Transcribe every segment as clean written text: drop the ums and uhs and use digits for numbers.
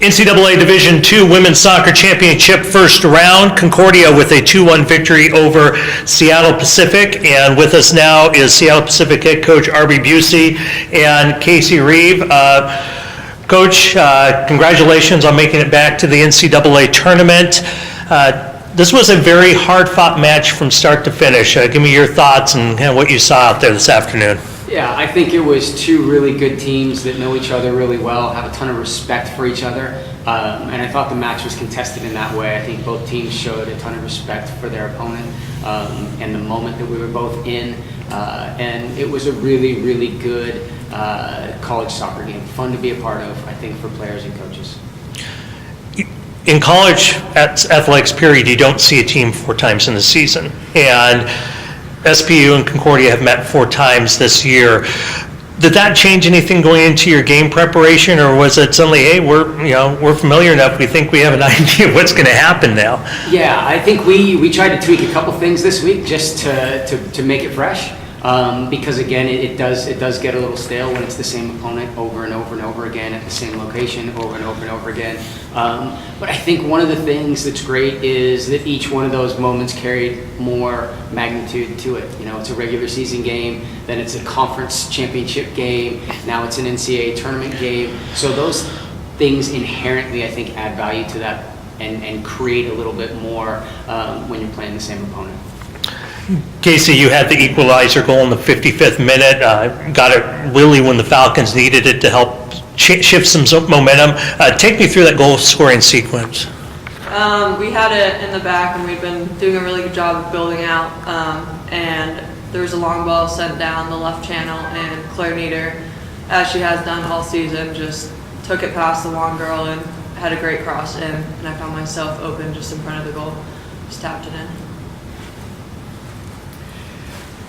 NCAA Division II Women's Soccer Championship first round, Concordia with a 2-1 victory over Seattle Pacific. And with us now is Seattle Pacific head coach Arby Busey and Kasey Reeve. Coach, congratulations on making it back to the NCAA tournament. This was a very hard-fought match from start to finish. Give me your thoughts and what you saw out there this afternoon. Yeah, I think it was two really good teams that know each other really well, have a ton of respect for each other, and I thought the match was contested in that way. I think both teams showed a ton of respect for their opponent and the moment that we were both in, and it was a really, really good college soccer game, fun to be a part of, I think, for players and coaches. In college athletics period, you don't see a team 4 times in the season, and SPU and Concordia have met 4 times this year. Did that change anything going into your game preparation, or was it suddenly, hey, we're familiar enough, we think we have an idea of what's going to happen now? Yeah, I think we tried to tweak a couple things this week just to make it fresh. Because again, it does get a little stale when it's the same opponent over and over and over again at the same location over and over and over again. But I think one of the things that's great is that each one of those moments carried more magnitude to it. You know, it's a regular season game, then it's a conference championship game, now it's an NCAA tournament game. So those things inherently, I think, add value to that and create a little bit more when you're playing the same opponent. Kasey, you had the equalizer goal in the 55th minute, got it really when the Falcons needed it to help shift some momentum. Take me through that goal scoring sequence. We had it in the back, and we've been doing a really good job of building out, and there was a long ball sent down the left channel, and Claire Nieder, as she has done all season, just took it past the long girl and had a great cross in, and I found myself open just in front of the goal, just tapped it in.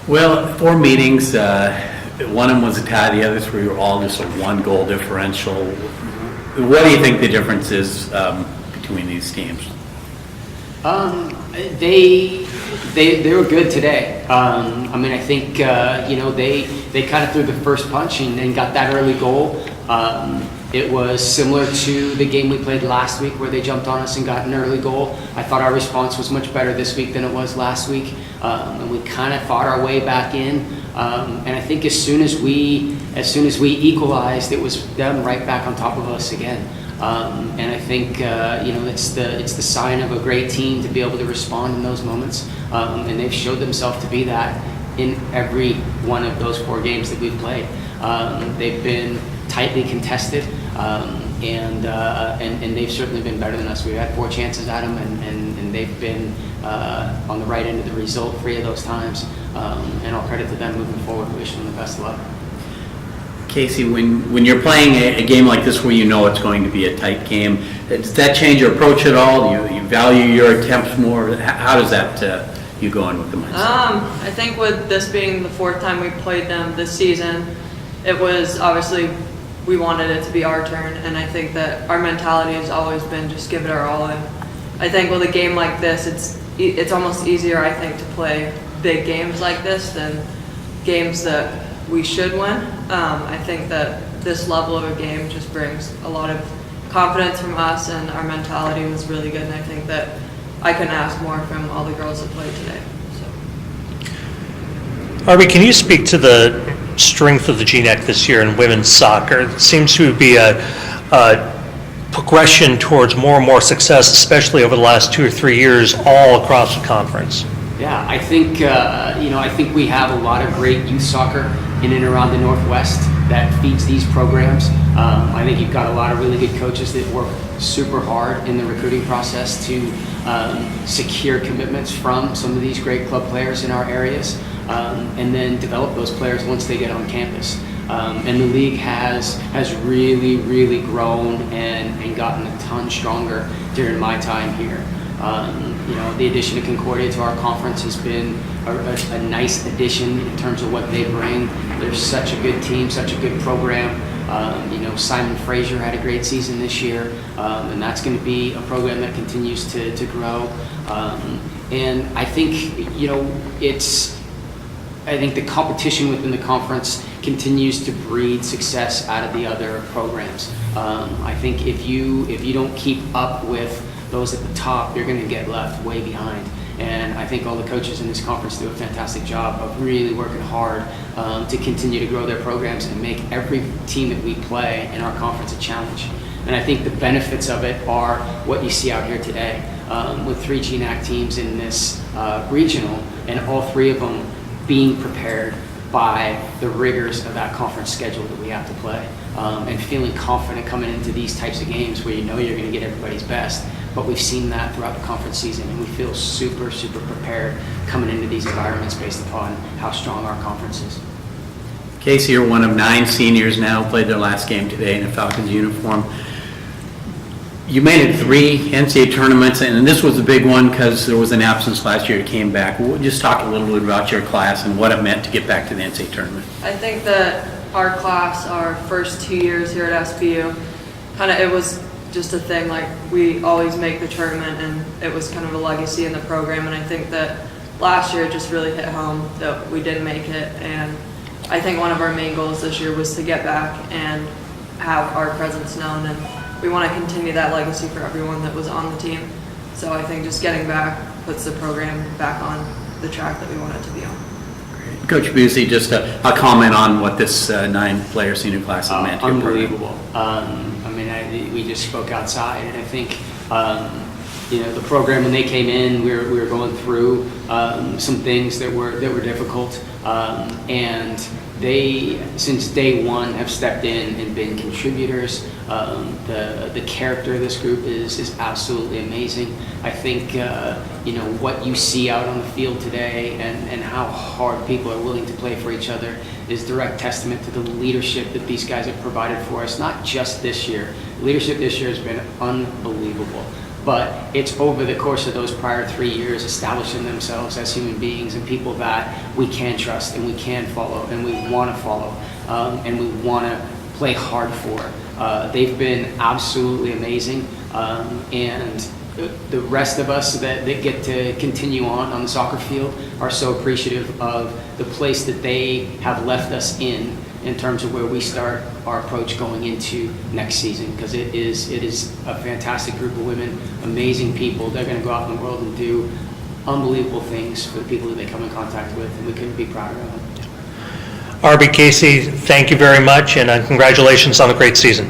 Well, 4 meetings, one of them was a tie, the other 3 were all just a 1-goal differential. What do you think the difference is between these teams? They were good today. I mean, I think they kind of threw the first punch and got that early goal. It was similar to the game we played last week where they jumped on us and got an early goal. I thought our response was much better this week than it was last week, and we kind of fought our way back in. And I think as soon as we equalized, it was them right back on top of us again. And I think it's the sign of a great team to be able to respond in those moments, and they've showed themselves to be that in every one of those 4 games that we've played. They've been tightly contested, and they've certainly been better than us. We've had 4 chances at them, and they've been on the right end of the result 3 of those times. And I'll credit to them moving forward. We wish them the best of luck. Kasey, when you're playing a game like this where you know it's going to be a tight game, does that change your approach at all? Do you value your attempts more? How does that you go in with the mindset? I think with this being the 4th time we played them this season, it was obviously we wanted it to be our turn, and I think that our mentality has always been just give it our all. And I think with a game like this, it's almost easier, I think, to play big games like this than games that we should win. I think that this level of a game just brings a lot of confidence from us, and our mentality was really good, and I think that I couldn't ask more from all the girls that played today. So. Arby, can you speak to the strength of the GNEC this year in women's soccer? It seems to be a progression towards more and more success, especially over the last 2 or 3 years, all across the conference. Yeah, I think I think we have a lot of great youth soccer in and around the Northwest that feeds these programs. I think you've got a lot of really good coaches that work super hard in the recruiting process to secure commitments from some of these great club players in our areas, and then develop those players once they get on campus. And the league has really, really grown and gotten a ton stronger during my time here. The addition of Concordia to our conference has been a nice addition in terms of what they bring. They're such a good team, such a good program. Simon Fraser had a great season this year, and that's going to be a program that continues to grow. And I think, it's I think the competition within the conference continues to breed success out of the other programs. I think if you don't keep up with those at the top, you're going to get left way behind. And I think all the coaches in this conference do a fantastic job of really working hard to continue to grow their programs and make every team that we play in our conference a challenge. And I think the benefits of it are what you see out here today with 3 GNAC teams in this regional, and all 3 of them being prepared by the rigors of that conference schedule that we have to play, and feeling confident coming into these types of games where you know you're going to get everybody's best. But we've seen that throughout the conference season, and we feel super, super prepared coming into these environments based upon how strong our conference is. Kasey, you're one of 9 seniors now, played their last game today in a Falcons uniform. You made it 3 NCAA tournaments, and this was a big one because there was an absence last year. It came back. We'll just talk a little bit about your class and what it meant to get back to the NCAA tournament. I think that our class, our first 2 years here at SBU, it was just a thing, like we always make the tournament, and it was kind of a legacy in the program. And I think that last year it just really hit home that we didn't make it. And I think one of our main goals this year was to get back and have our presence known, and we want to continue that legacy for everyone that was on the team. So I think just getting back puts the program back on the track that we want it to be on. Coach Busey, just a comment on what this 9-player senior class has meant to your program. Unbelievable. We just spoke outside, and I think the program, when they came in, we were going through some things that were difficult, and they, since day one, have stepped in and been contributors. The character of this group is absolutely amazing. I think what you see out on the field today and how hard people are willing to play for each other is direct testament to the leadership that these guys have provided for us, not just this year. Leadership this year has been unbelievable. But it's over the course of those prior 3 years establishing themselves as human beings and people that we can trust and we can follow and we want to follow and we want to play hard for. They've been absolutely amazing, and the rest of us that get to continue on the soccer field are so appreciative of the place that they have left us in terms of where we start our approach going into next season, because it is a fantastic group of women, amazing people. They're going to go out in the world and do unbelievable things for the people that they come in contact with, and we couldn't be prouder of them. Arby, Kasey, thank you very much, and congratulations on the great season.